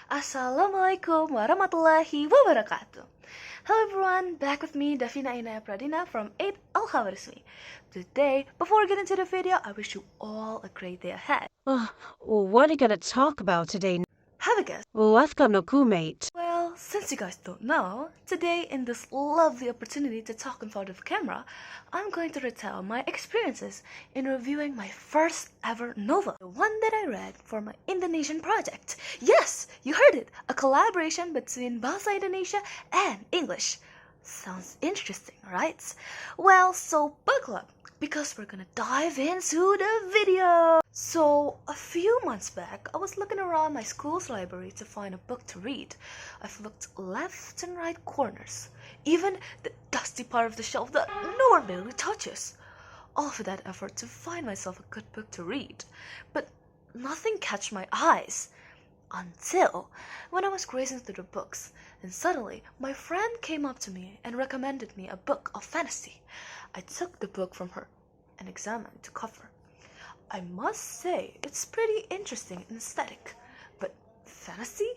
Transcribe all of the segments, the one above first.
Assalamualaikum warahmatullahi wabarakatuh. Hello everyone, back with me Dafina Inaya Pradina from 8 Al-Khawarizmi. Today, before we get into the video, I wish you all a great day ahead. What are you gonna talk about today? Have a guess. Welcome no mate. Well, since you guys don't know, today in this lovely opportunity to talk in front of camera, I'm going to retell my experiences in reviewing my first ever novel, the one that I read for my Indonesian project. Yes, you heard it, a collaboration between Bahasa Indonesia and English. Sounds interesting, right? Well, so buckle up, because we're gonna dive into the video. So, a few months back, I was looking around my school's library to find a book to read. I've looked left and right corners, even the dusty part of the shelf that no one barely touches. All for that effort to find myself a good book to read. But nothing catch my eyes. Until when I was grazing through the books, and suddenly my friend came up to me and recommended me a book of fantasy. I took the book from her and examined the cover. I must say it's pretty interesting and aesthetic, but fantasy?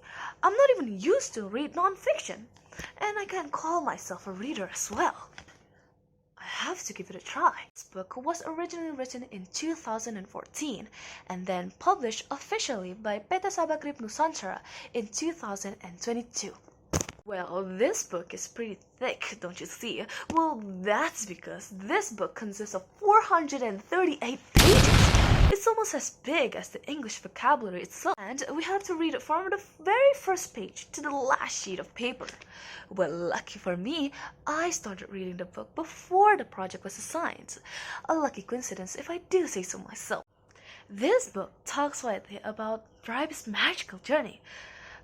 I'm not even used to read non-fiction, and I can't call myself a reader as well. I have to give it a try. This book was originally written in 2014 and then published officially by PT Sabakrip Nusantara in 2022. Well, this book is pretty thick, don't you see? Well, that's because this book consists of 438 pages. It's almost as big as the English vocabulary itself, and we have to read it from the very first page to the last sheet of paper. Well, lucky for me, I started reading the book before the project was assigned. A lucky coincidence if I do say so myself. This book talks widely about Raib's magical journey.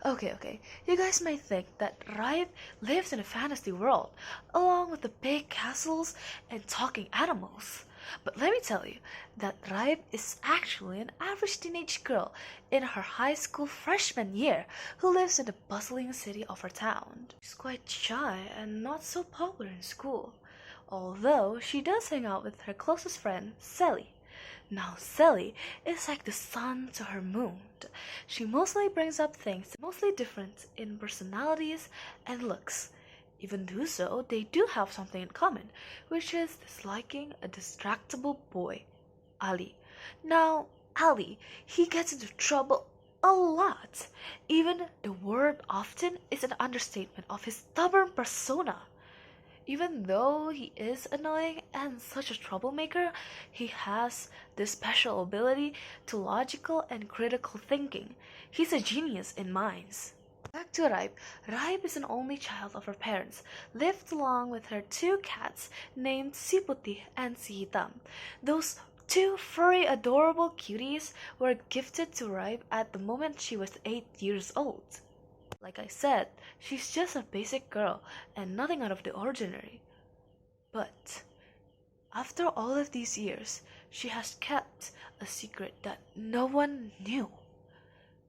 Okay, you guys might think that Raib lives in a fantasy world, along with the big castles and talking animals. But let me tell you that Raib is actually an average teenage girl in her high school freshman year who lives in the bustling city of her town. She's quite shy and not so popular in school, although she does hang out with her closest friend, Sally. Now, Sally is like the sun to her moon. She mostly brings up things mostly different in personalities and looks. Even though so, they do have something in common, which is disliking a distractible boy, Ali. Now, Ali, he gets into trouble a lot. Even the word often is an understatement of his stubborn persona. Even though he is annoying and such a troublemaker, he has this special ability to logical and critical thinking. He's a genius in minds. Back to Raib. Raib is an only child of her parents, lived along with her two cats named Si Putih and Si Hitam. Those two furry, adorable cuties were gifted to Raib at the moment she was 8 years old. Like I said, she's just a basic girl and nothing out of the ordinary. But after all of these years, she has kept a secret that no one knew.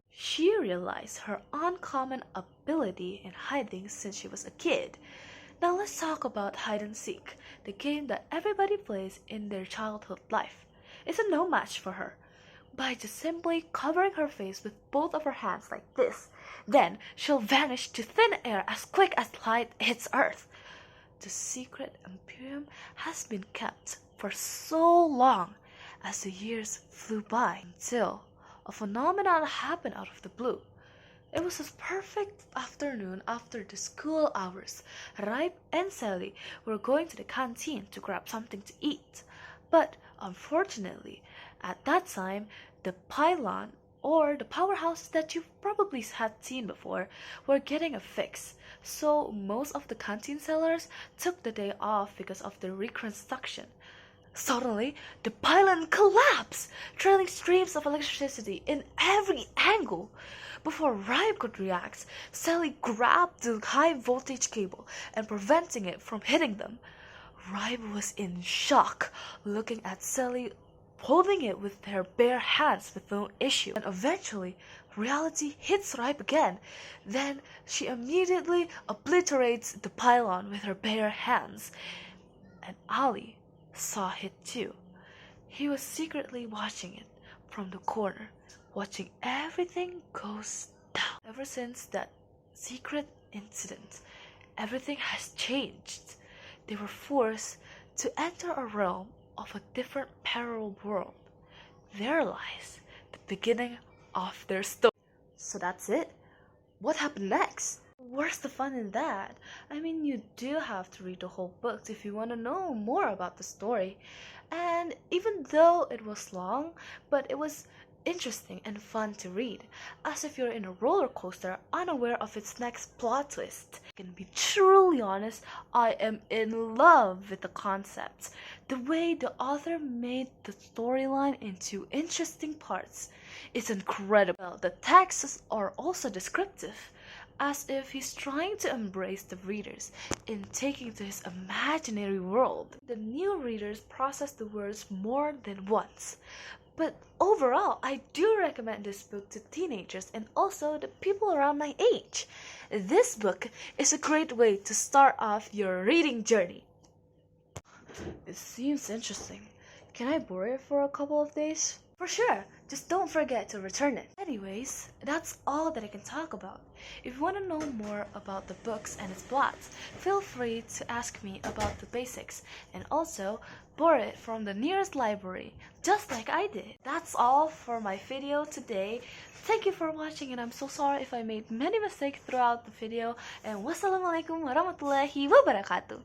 She realized her uncommon ability in hiding since she was a kid. Now let's talk about hide and seek, the game that everybody plays in their childhood life. It's a no match for her. By just simply covering her face with both of her hands like this, then she'll vanish to thin air as quick as light hits earth. The secret Imperium has been kept for so long as the years flew by until a phenomenon happened out of the blue. It was a perfect afternoon after the school hours. Raib and Sally were going to the canteen to grab something to eat. But unfortunately, at that time, the pylon or the powerhouses that you've probably had seen before were getting a fix. So most of the canteen sellers took the day off because of the reconstruction. Suddenly, the pylon collapsed, trailing streams of electricity in every angle. Before Raib could react, Sally grabbed the high voltage cable and preventing it from hitting them. Raib was in shock, looking at Sally holding it with her bare hands with no issue. And eventually, reality hits Raib again. Then she immediately obliterates the pylon with her bare hands. And Ali saw it too. He was secretly watching it from the corner, watching everything goes Ever since that secret incident, everything has changed. They were forced to enter a realm of a different parallel world. There lies the beginning of their story. So that's it? What happened next? Where's the fun in that? I mean, you do have to read the whole book if you want to know more about the story. And even though it was long, but it was interesting and fun to read, as if you're in a roller coaster unaware of its next plot twist. I can be truly honest, I am in love with the concept. The way the author made the storyline into interesting parts is incredible. The texts are also descriptive, as if he's trying to embrace the readers in taking to his imaginary world. The new readers process the words more than once. But overall, I do recommend this book to teenagers and also the people around my age. This book is a great way to start off your reading journey. It seems interesting. Can I borrow it for a couple of days? For sure, just don't forget to return it. Anyways, that's all that I can talk about. If you want to know more about the books and its plots, feel free to ask me about the basics and also borrow it from the nearest library, just like I did. That's all for my video today. Thank you for watching, and I'm so sorry if I made many mistakes throughout the video, and wassalamualaikum warahmatullahi wabarakatuh.